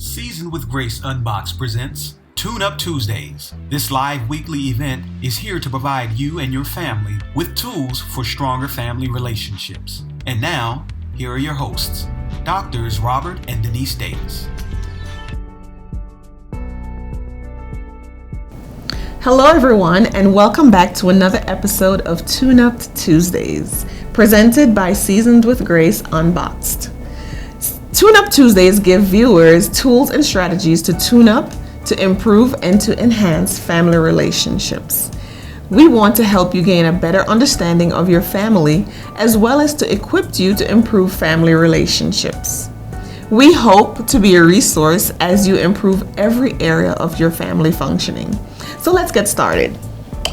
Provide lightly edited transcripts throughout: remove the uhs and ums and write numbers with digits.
Seasoned with Grace Unbox presents Tune Up Tuesdays. This live weekly event is here to provide you and your family with tools for stronger family relationships. And now, here are your hosts, Doctors Robert and Denise Davis. Hello everyone, and welcome back to another episode of Tune Up Tuesdays, presented by Seasoned with Grace Unboxed. Tune Up Tuesdays give viewers tools and strategies to tune up, to improve, and to enhance family relationships. We want to help you gain a better understanding of your family, as well as to equip you to improve family relationships. We hope to be a resource as you improve every area of your family functioning. So let's get started.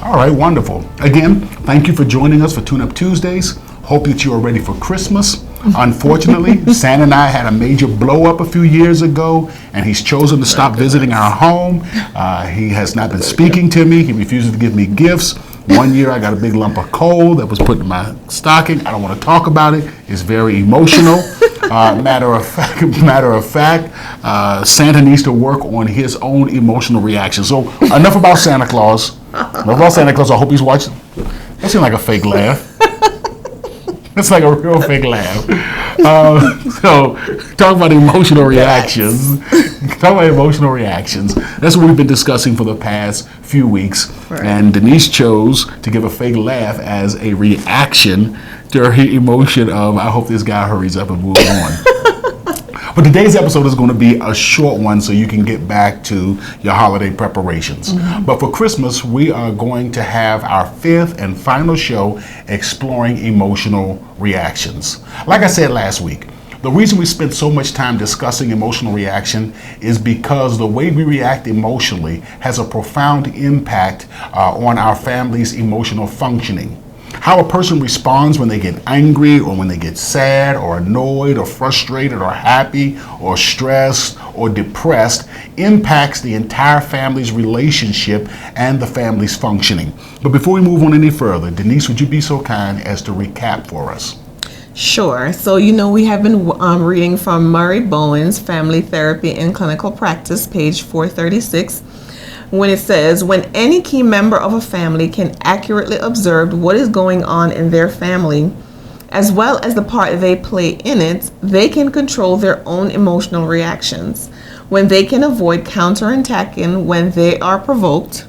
All right, wonderful. Again, thank you for joining us for Tune Up Tuesdays. Hope that you are ready for Christmas. Unfortunately, Santa and I had a major blow up a few years ago, and he's chosen to stop visiting our home. He has not been speaking to me. He refuses to give me gifts. One year I got a big lump of coal that was put in my stocking. I don't want to talk about it. It's very emotional. Matter of fact, Santa needs to work on his own emotional reaction. So enough about Santa Claus. I hope he's watching. That seems like a fake laugh. It's like a real fake laugh. So talk about emotional reactions. That's what we've been discussing for the past few weeks. Right. And Denise chose to give a fake laugh as a reaction to her emotion of, I hope this guy hurries up and moves on. But today's episode is going to be a short one so you can get back to your holiday preparations. Mm-hmm. But for Christmas, we are going to have our fifth and final show exploring emotional reactions. Like I said last week, the reason we spent so much time discussing emotional reaction is because the way we react emotionally has a profound impact on our family's emotional functioning. How a person responds when they get angry or when they get sad or annoyed or frustrated or happy or stressed or depressed impacts the entire family's relationship and the family's functioning. But before we move on any further, Denise, would you be so kind as to recap for us? Sure. So, we have been reading from Murray Bowens, Family Therapy and Clinical Practice, page 436. When it says, when any key member of a family can accurately observe what is going on in their family, as well as the part they play in it, they can control their own emotional reactions. When they can avoid counterattacking when they are provoked,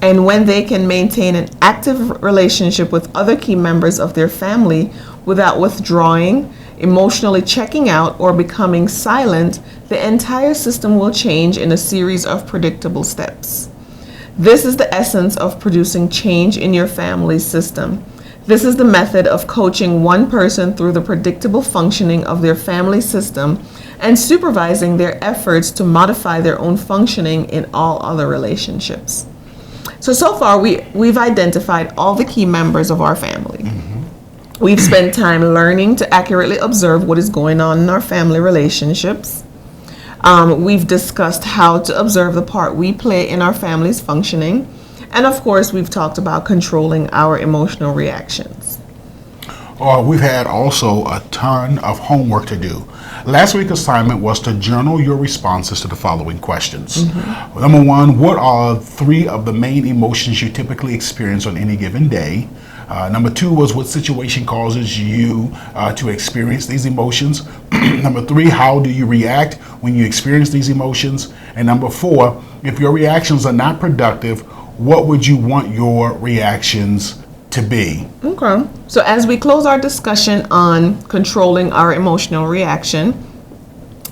and when they can maintain an active relationship with other key members of their family without withdrawing, emotionally checking out, or becoming silent, the entire system will change in a series of predictable steps. This is the essence of producing change in your family system. This is the method of coaching one person through the predictable functioning of their family system and supervising their efforts to modify their own functioning in all other relationships. So far, we've identified all the key members of our family. Mm-hmm. We've spent time learning to accurately observe what is going on in our family relationships. We've discussed how to observe the part we play in our family's functioning. And of course, we've talked about controlling our emotional reactions. We've had also a ton of homework to do. Last week's assignment was to journal your responses to the following questions. Mm-hmm. Number one, what are 3 of the main emotions you typically experience on any given day? Number 2 was what situation causes you to experience these emotions. Number 3, how do you react when you experience these emotions? And number 4, if your reactions are not productive, what would you want your reactions to be? Okay. So as we close our discussion on controlling our emotional reaction,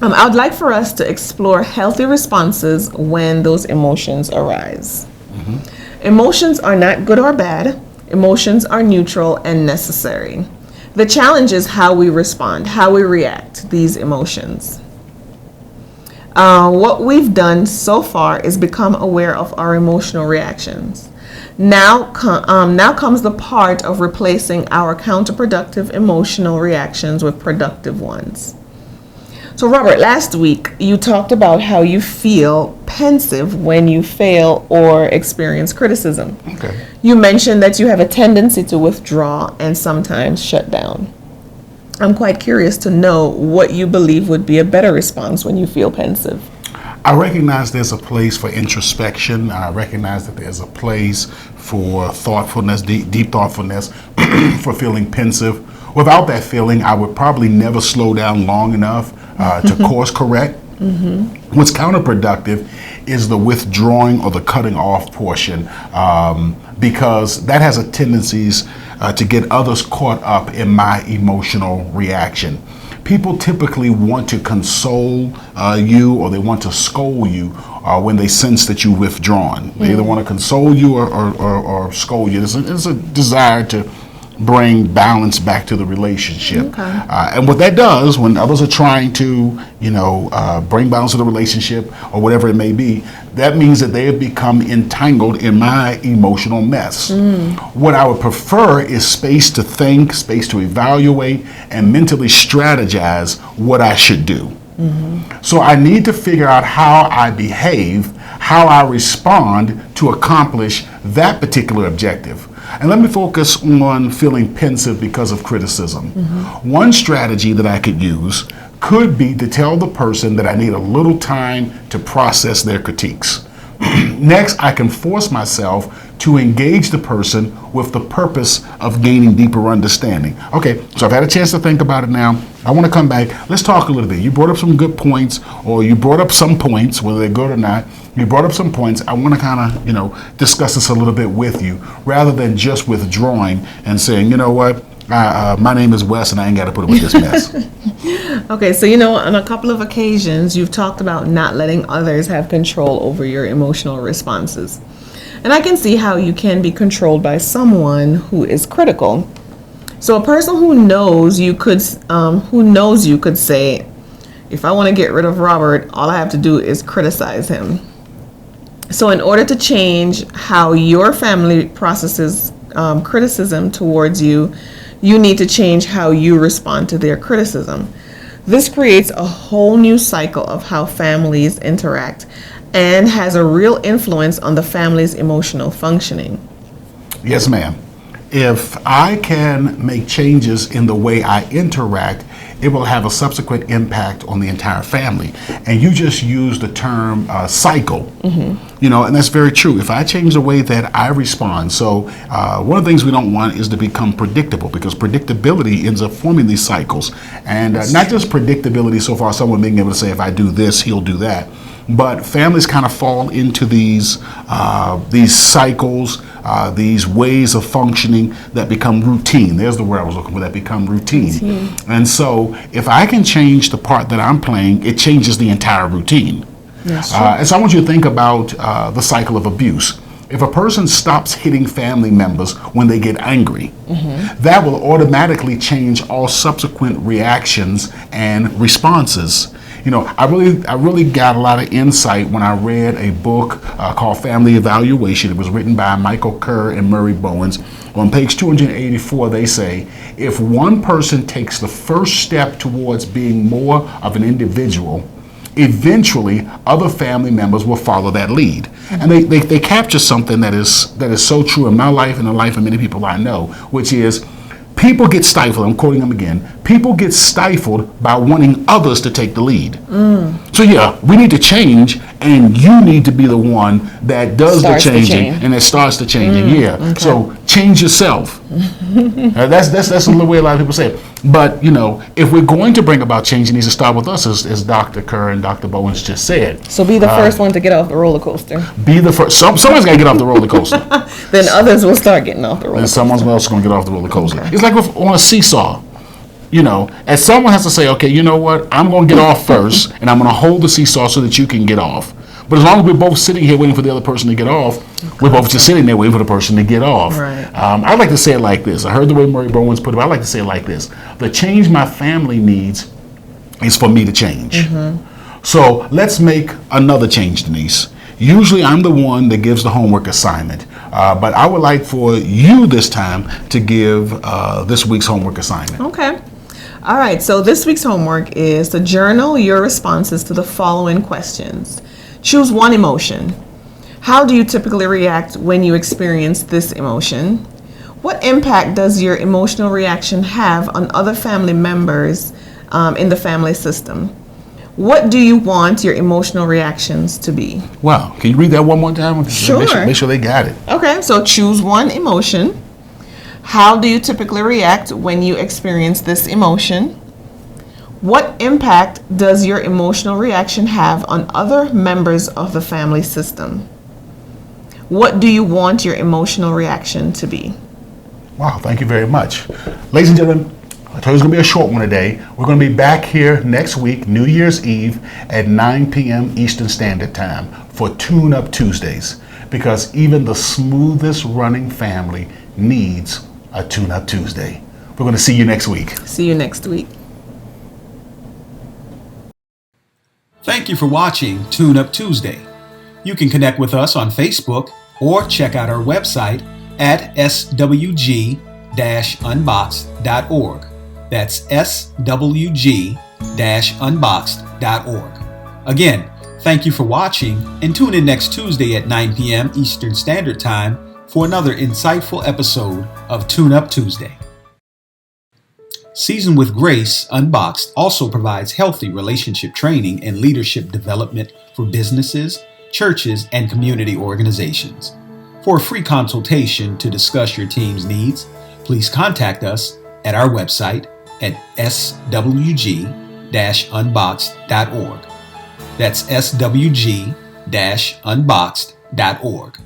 I would like for us to explore healthy responses when those emotions arise. Mm-hmm. Emotions are not good or bad. Emotions are neutral and necessary. The challenge is how we respond, how we react to these emotions. What we've done so far is become aware of our emotional reactions. Now comes the part of replacing our counterproductive emotional reactions with productive ones. So Robert, last week you talked about how you feel pensive when you fail or experience criticism. Okay. You mentioned that you have a tendency to withdraw and sometimes shut down. I'm quite curious to know what you believe would be a better response when you feel pensive. I recognize there's a place for introspection. I recognize that there's a place for thoughtfulness, deep thoughtfulness, for feeling pensive. Without that feeling, I would probably never slow down long enough to course correct. What's counterproductive is the withdrawing or the cutting off portion, because that has a tendencies to get others caught up in my emotional reaction. People typically want to console you, or they want to scold you when they sense that you've withdrawn. They either want to console you or scold you. It's a desire to bring balance back to the relationship. Okay. And what that does when others are trying to, bring balance to the relationship or whatever it may be, that means that they have become entangled in my emotional mess. What I would prefer is space to think, space to evaluate, and mentally strategize what I should do. So I need to figure out how I behave, how I respond to accomplish that particular objective. And let me focus on feeling pensive because of criticism. One strategy that I could use could be to tell the person that I need a little time to process their critiques. Next, I can force myself to engage the person with the purpose of gaining deeper understanding. Okay, so I've had a chance to think about it now. I want to come back. Let's talk a little bit. You brought up some good points, or you brought up some points, whether they're good or not. You brought up some points. I want to kind of, discuss this a little bit with you, rather than just withdrawing and saying, you know what, my name is Wes and I ain't got to put up with this mess. Okay, so on a couple of occasions, you've talked about not letting others have control over your emotional responses. And I can see how you can be controlled by someone who is critical. So a person who knows you could say, if I want to get rid of Robert, all I have to do is criticize him. So in order to change how your family processes criticism towards you, you need to change how you respond to their criticism. This creates a whole new cycle of how families interact and has a real influence on the family's emotional functioning. Yes, ma'am. If I can make changes in the way I interact, it will have a subsequent impact on the entire family. And you just used the term cycle, and that's very true. If I change the way that I respond, so one of the things we don't want is to become predictable, because predictability ends up forming these cycles. And not just predictability so far, someone being able to say, if I do this, he'll do that. But families kind of fall into these cycles, these ways of functioning that become routine. There's the word I was looking for, that become routine. And so if I can change the part that I'm playing, it changes the entire routine. And so I want you to think about the cycle of abuse. If a person stops hitting family members when they get angry, that will automatically change all subsequent reactions and responses. I really got a lot of insight when I read a book called Family Evaluation. It was written by Michael Kerr and Murray Bowens. On page 284, they say, if one person takes the first step towards being more of an individual, eventually other family members will follow that lead. And they capture something that is so true in my life and the life of many people I know, which is, people get stifled, I'm quoting them again, people get stifled by wanting others to take the lead. So yeah, we need to change, and you need to be the one that does the changing and that starts the changing. So change yourself. That's the way a lot of people say it. But, if we're going to bring about change, it needs to start with us, as Dr. Kerr and Dr. Bowens just said. So be the first one to get off the roller coaster. Be the first. Someone's got to get off the roller coaster. Then others will start getting off the roller coaster. Then someone else is going to get off the roller coaster. It's like on a seesaw. And someone has to say, okay, you know what? I'm going to get off first, and I'm going to hold the seesaw so that you can get off. But as long as we're both sitting here waiting for the other person to get off, we're both just sitting there waiting for the person to get off. Right. I like to say it like this. I heard the way Murray Bowens put it, but I like to say it like this. The change my family needs is for me to change. So let's make another change, Denise. Usually I'm the one that gives the homework assignment, but I would like for you this time to give this week's homework assignment. Okay. All right, so this week's homework is to journal your responses to the following questions. Choose one emotion. How do you typically react when you experience this emotion? What impact does your emotional reaction have on other family members in the family system? What do you want your emotional reactions to be? Wow. Can you read that one more time? Sure. Make sure they got it. Okay, so choose one emotion. How do you typically react when you experience this emotion? What impact does your emotional reaction have on other members of the family system? What do you want your emotional reaction to be? Wow, thank you very much. Ladies and gentlemen, I told you it's going to be a short one today. We're going to be back here next week, New Year's Eve, at 9 p.m. Eastern Standard Time for Tune Up Tuesdays, because even the smoothest running family needs a Tune Up Tuesday. We're going to see you next week. See you next week. Thank you for watching Tune Up Tuesday. You can connect with us on Facebook or check out our website at swg-unboxed.org. That's swg-unboxed.org. Again, thank you for watching, and tune in next Tuesday at 9 p.m. Eastern Standard Time for another insightful episode of Tune Up Tuesday. Seasoned with Grace Unboxed also provides healthy relationship training and leadership development for businesses, churches, and community organizations. For a free consultation to discuss your team's needs, please contact us at our website at swg-unboxed.org. That's swg-unboxed.org.